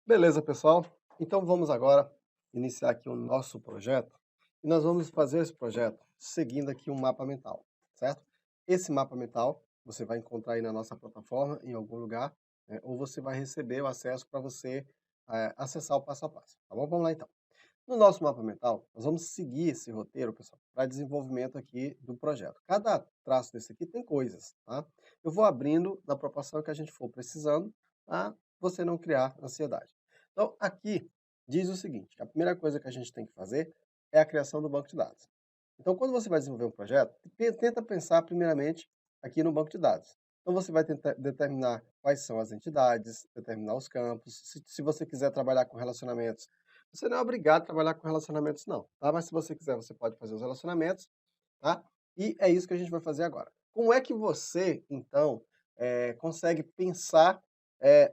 Beleza, pessoal? Então vamos agora iniciar aqui o nosso projeto e nós vamos fazer esse projeto seguindo aqui um mapa mental, certo? Esse mapa mental você vai encontrar aí na nossa plataforma em algum lugar, né, ou você vai receber o acesso para você acessar o passo a passo, tá bom? Vamos lá então. No nosso mapa mental, nós vamos seguir esse roteiro, pessoal, para desenvolvimento aqui do projeto. Cada traço desse aqui tem coisas, tá? Eu vou abrindo na proporção que a gente for precisando, para você não criar ansiedade. Então, aqui diz o seguinte, que a primeira coisa que a gente tem que fazer é a criação do banco de dados. Então, quando você vai desenvolver um projeto, tenta pensar primeiramente aqui no banco de dados. Então, você vai tentar determinar quais são as entidades, determinar os campos. Se você quiser trabalhar com relacionamentos, você não é obrigado a trabalhar com relacionamentos não, tá? Mas se você quiser, você pode fazer os relacionamentos, tá? E é isso que a gente vai fazer agora. Como é que você, então, consegue pensar,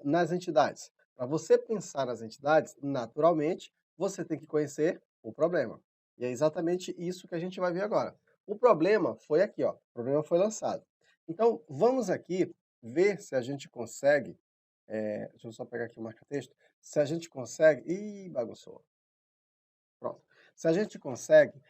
nas entidades? Para você pensar nas entidades, naturalmente, você tem que conhecer o problema. E é exatamente isso que a gente vai ver agora. O problema foi aqui, ó, o problema foi lançado. Então, vamos aqui ver se a gente consegue, deixa eu só pegar aqui o marca-texto, se a gente consegue ih, bagunçou. Pronto. Se a gente consegue,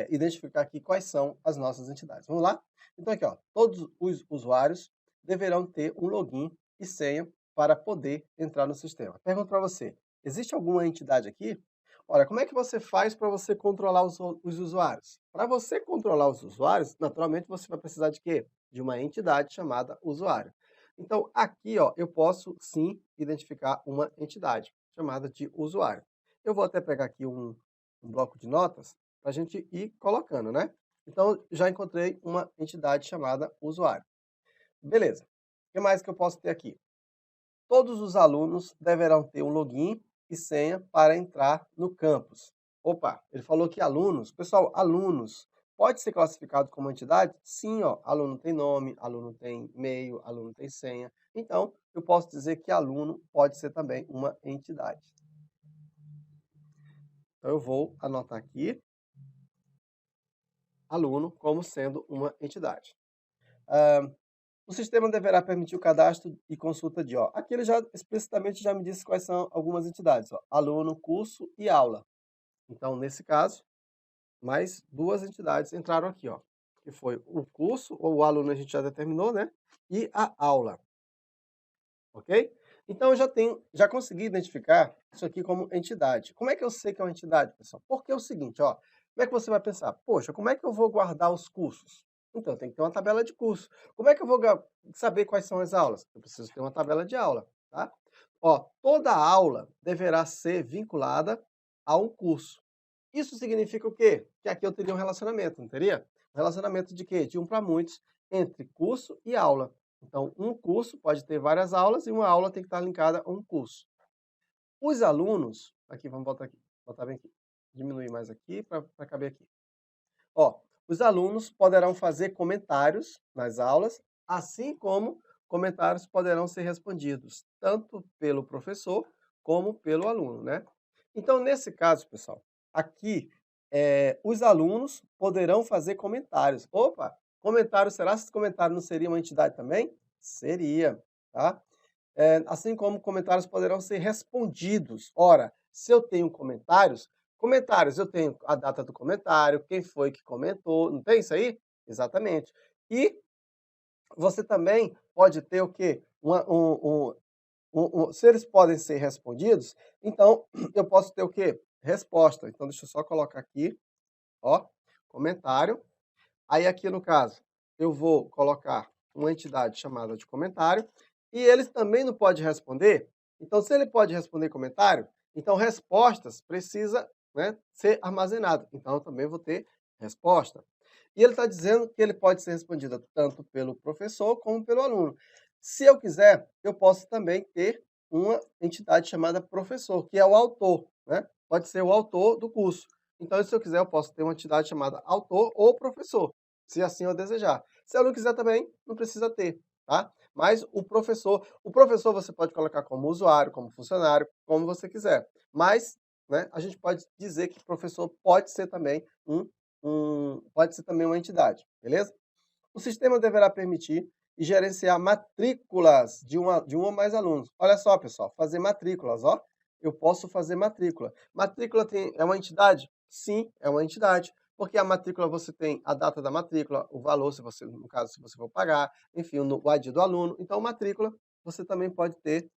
identificar aqui quais são as nossas entidades. Vamos lá? Então aqui, ó, todos os usuários deverão ter um login e senha para poder entrar no sistema. Pergunto para você, existe alguma entidade aqui? Olha, como é que você faz para você controlar os usuários? Para você controlar os usuários, naturalmente você vai precisar de quê? De uma entidade chamada usuário. Então aqui, ó, eu posso sim identificar uma entidade chamada de usuário. Eu vou até pegar aqui um bloco de notas para a gente ir colocando, né? Então, já encontrei uma entidade chamada usuário. Beleza. O que mais que eu posso ter aqui? Todos os alunos deverão ter um login e senha para entrar no campus. Opa, ele falou que alunos. Pessoal, alunos pode ser classificado como entidade? Sim, ó, aluno tem nome, aluno tem e-mail, aluno tem senha. Então, eu posso dizer que aluno pode ser também uma entidade. Então, eu vou anotar aqui aluno como sendo uma entidade. O sistema deverá permitir o cadastro e consulta de, ó, aqui ele já explicitamente já me disse quais são algumas entidades, ó, aluno, curso e aula. Então, nesse caso, mais duas entidades entraram aqui, ó, que foi o curso, ou o aluno a gente já determinou, né, e a aula, ok? Então, eu já consegui identificar isso aqui como entidade. Como é que eu sei que é uma entidade, pessoal? Porque é o seguinte, ó, como é que você vai pensar? Poxa, como é que eu vou guardar os cursos? Então, tem que ter uma tabela de curso. Como é que eu vou saber quais são as aulas? Eu preciso ter uma tabela de aula, tá? Ó, toda aula deverá ser vinculada a um curso. Isso significa o quê? Que aqui eu teria um relacionamento, não teria? Um relacionamento de quê? De um para muitos, entre curso e aula. Então, um curso pode ter várias aulas e uma aula tem que estar linkada a um curso. Os alunos, aqui, vamos botar bem aqui, diminuir mais aqui para caber aqui. Ó, os alunos poderão fazer comentários nas aulas, assim como comentários poderão ser respondidos tanto pelo professor como pelo aluno, né? Então, nesse caso, pessoal, aqui, os alunos poderão fazer comentários. Opa, comentário, será que esse comentário não seria uma entidade também? Seria, tá? Assim como comentários poderão ser respondidos. Ora, se eu tenho comentários, eu tenho a data do comentário, quem foi que comentou, não tem isso aí? Exatamente. E você também pode ter o quê? Se eles podem ser respondidos, então eu posso ter o quê? Resposta. Então deixa eu só colocar aqui, ó, comentário. Aí aqui no caso, eu vou colocar uma entidade chamada de comentário, e ele também não pode responder. Então se ele pode responder comentário, então respostas precisa, né, ser armazenado. Então eu também vou ter resposta. E ele está dizendo que ele pode ser respondido tanto pelo professor como pelo aluno. Se eu quiser, eu posso também ter uma entidade chamada professor, que é o autor, né? Pode ser o autor do curso. Então, se eu quiser, eu posso ter uma entidade chamada autor ou professor, se assim eu desejar. Se eu não quiser também, não precisa ter, tá? Mas o professor você pode colocar como usuário, como funcionário, como você quiser. Mas, né, a gente pode dizer que professor pode ser também pode ser também uma entidade, beleza? O sistema deverá permitir e gerenciar matrículas de um ou mais alunos. Olha só, pessoal, fazer matrículas, ó. eu posso fazer matrícula. Matrícula é uma entidade? Sim, é uma entidade. Porque a matrícula você tem a data da matrícula, o valor, se você, no caso, se você for pagar, enfim, o ID do aluno. Então, matrícula, você também pode ter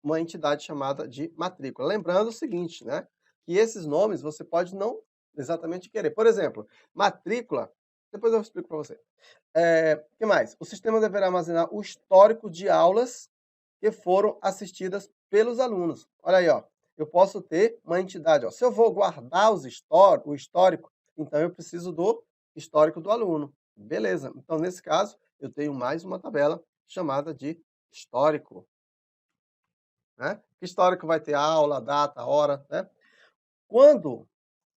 uma entidade chamada de matrícula. Lembrando o seguinte, né? Que esses nomes você pode não exatamente querer. Por exemplo, matrícula, depois eu explico para você. O que mais? O sistema deverá armazenar o histórico de aulas que foram assistidas pelos alunos. Olha aí, ó. Eu posso ter uma entidade. Ó. Se eu vou guardar o histórico, então eu preciso do histórico do aluno. Beleza. Então, nesse caso, eu tenho mais uma tabela chamada de histórico. Né? Histórico vai ter aula, data, hora. Né? Quando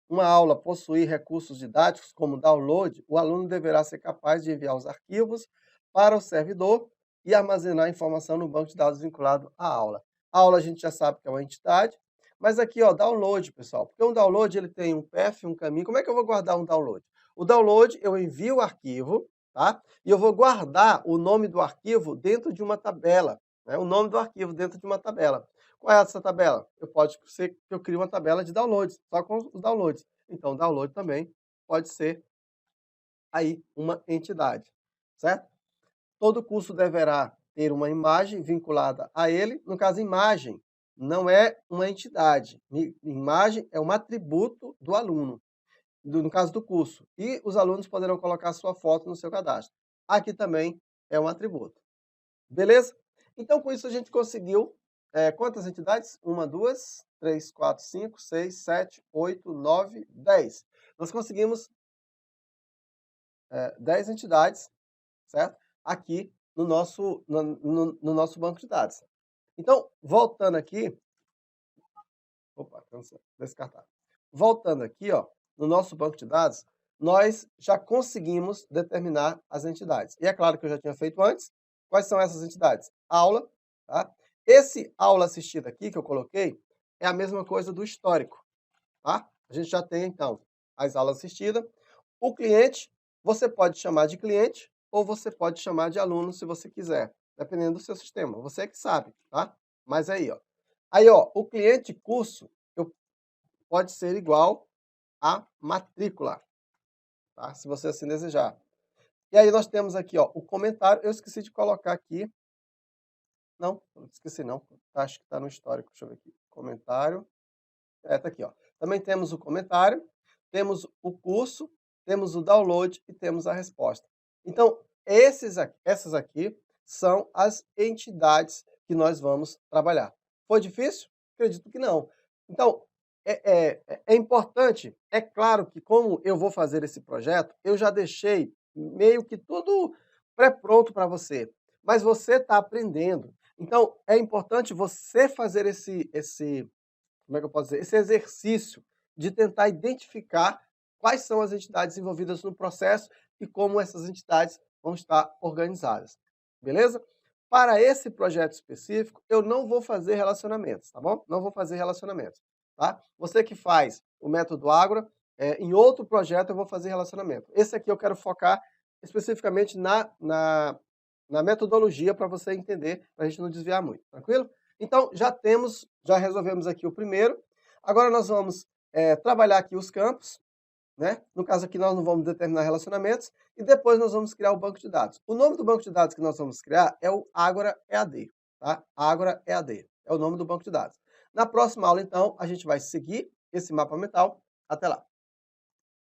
uma aula possuir recursos didáticos como download, o aluno deverá ser capaz de enviar os arquivos para o servidor e armazenar a informação no banco de dados vinculado à aula. A aula a gente já sabe que é uma entidade, mas aqui, ó, download, pessoal, porque um download ele tem um path, um caminho. Como é que eu vou guardar um download? O download, eu envio o arquivo, tá? E eu vou guardar o nome do arquivo dentro de uma tabela, né? O nome do arquivo dentro de uma tabela. Qual é essa tabela? Pode ser que eu crie uma tabela de downloads, só com os downloads. Então, download também pode ser aí uma entidade, certo? Todo curso deverá ter uma imagem vinculada a ele. No caso, imagem não é uma entidade. Imagem é um atributo do aluno, no caso do curso. E os alunos poderão colocar sua foto no seu cadastro. Aqui também é um atributo. Beleza? Então, com isso, a gente conseguiu quantas entidades? 1, 2, 3, 4, 5, 6, 7, 8, 9, 10. Nós conseguimos 10 entidades, certo? Aqui no nosso banco de dados. Então, voltando aqui, opa, descartar. Voltando aqui, ó, no nosso banco de dados, nós já conseguimos determinar as entidades. E é claro que eu já tinha feito antes. Quais são essas entidades? Aula, tá? Esse aula assistida aqui que eu coloquei é a mesma coisa do histórico, tá? A gente já tem, então, as aulas assistidas. O cliente, você pode chamar de cliente ou você pode chamar de aluno se você quiser, dependendo do seu sistema. Você é que sabe, tá? Mas aí, ó. Aí, ó, o cliente curso pode ser igual a matrícula, tá? Se você assim desejar. E aí nós temos aqui, ó, o comentário. Eu esqueci de colocar aqui. Não esqueci não. Acho que está no histórico. Deixa eu ver aqui. Comentário. Tá aqui, ó. Também temos o comentário, temos o curso, temos o download e temos a resposta. Então, essas aqui são as entidades que nós vamos trabalhar. Foi difícil? Acredito que não. Então, é importante, é claro que como eu vou fazer esse projeto, eu já deixei meio que tudo pré-pronto para você, mas você está aprendendo. Então, é importante você fazer como é que eu posso dizer? Esse exercício de tentar identificar quais são as entidades envolvidas no processo e como essas entidades vão estar organizadas, beleza? Para esse projeto específico, eu não vou fazer relacionamentos, tá bom? Não vou fazer relacionamentos, tá? Você que faz o método Ágora, em outro projeto eu vou fazer relacionamento. Esse aqui eu quero focar especificamente na metodologia para você entender, para a gente não desviar muito, tranquilo? Então, já resolvemos aqui o primeiro. Agora nós vamos trabalhar aqui os campos, né? No caso aqui nós não vamos determinar relacionamentos e depois nós vamos criar o banco de dados. O nome do banco de dados que nós vamos criar é o Ágora EAD, tá? Ágora EAD é o nome do banco de dados. Na próxima aula, então, a gente vai seguir esse mapa mental. Até lá!